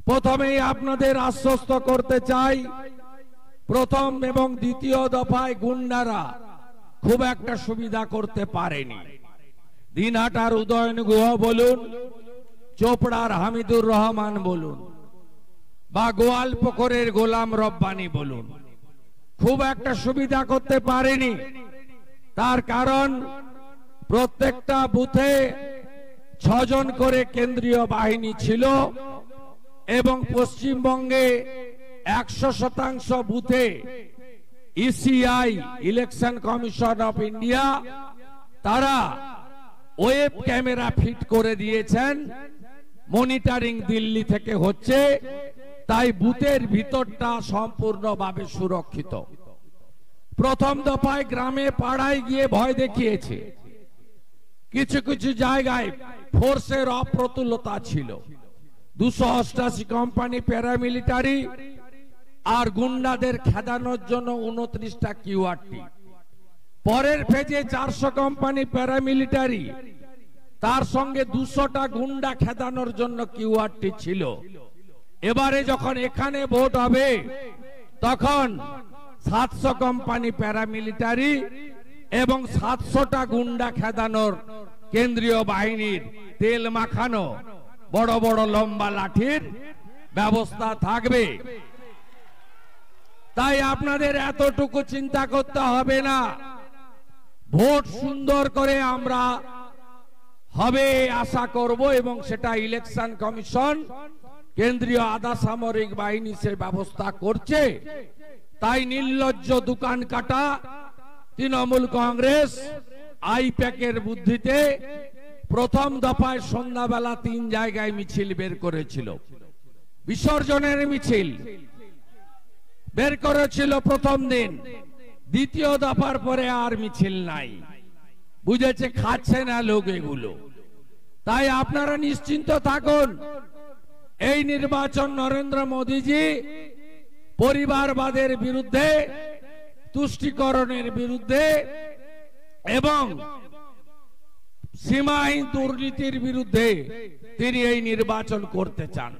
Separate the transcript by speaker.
Speaker 1: প্রথমেই আপনাদের আশ্বস্ত করতে চাই, প্রথম এবং দ্বিতীয় দফায় গুন্ডারা খুব একটা সুবিধা করতে পারেনি। দিনহাটার উদয়ন গুহ বলুন, চোপড়ার হামিদুর রহমান বলুন, বা গোয়ালপুকুরের গোলাম রব্বানি বলুন, খুব একটা সুবিধা করতে পারেনি। তার কারণ প্রত্যেকটা বুথে 6 জন করে কেন্দ্রীয় বাহিনী ছিল এবং পশ্চিমবঙ্গে 100% বুথে ECI election commission of India তারা ওয়েব ক্যামেরা ফিট করে দিয়েছেন। মনিটরিং দিল্লি থেকে হচ্ছে, তাই বুথের ভিতরটা সম্পূর্ণভাবে সুরক্ষিত। প্রথম দফায় গ্রামে পাড়ায় গিয়ে ভয় দেখিয়েছে। কিছু কিছু জায়গায় ফোর্সের অপ্রতুলতা ছিল। 288 কোম্পানি প্যারামিলিটারি আর গুন্ডাদের খেদানোর জন্য 29টা কিউআরটি। পরের ফেজে 400 কোম্পানি প্যারামিলিটারি, তার সঙ্গে 200টা গুন্ডা খেদানোর জন্য কিউআরটি ছিল। এবারে যখন এখানে ভোট হবে তখন 700 কোম্পানি প্যারামিলিটারি এবং 700টা গুন্ডা খেদানোর কেন্দ্রীয় বাহিনীর তেল মাখানো বড় বড় লম্বা লাঠির ব্যবস্থা থাকবে। তাই আপনাদের এতটুকু চিন্তা করতে হবে না। ভোট সুন্দর করে আমরা হবে আশা করব এবং সেটা ইলেকশন কমিশন কেন্দ্রীয় আধা সামরিক বাহিনী সে ব্যবস্থা করছে। তাই নির্লজ্জ দোকান কাটা তৃণমূল কংগ্রেস আইপ্যাকের বুদ্ধিতে প্রথম দফায় সন্ধ্যাবেলা 3 জায়গায় মিছিল বের করেছিল। বিসর্জনের মিছিল বের করেছিল প্রথম দিন, দ্বিতীয় দফার পরে আর মিছিল নাই। বুঝেছে খাচ্ছে না লোক এগুলো। তাই আপনারা নিশ্চিন্ত থাকুন, এই নির্বাচন নরেন্দ্র মোদীজি পরিবারবাদের বিরুদ্ধে, তুষ্টিকরণের বিরুদ্ধে এবং সীমাহীন দুর্নীতির বিরুদ্ধে তিনি এই নির্বাচন করতে চান।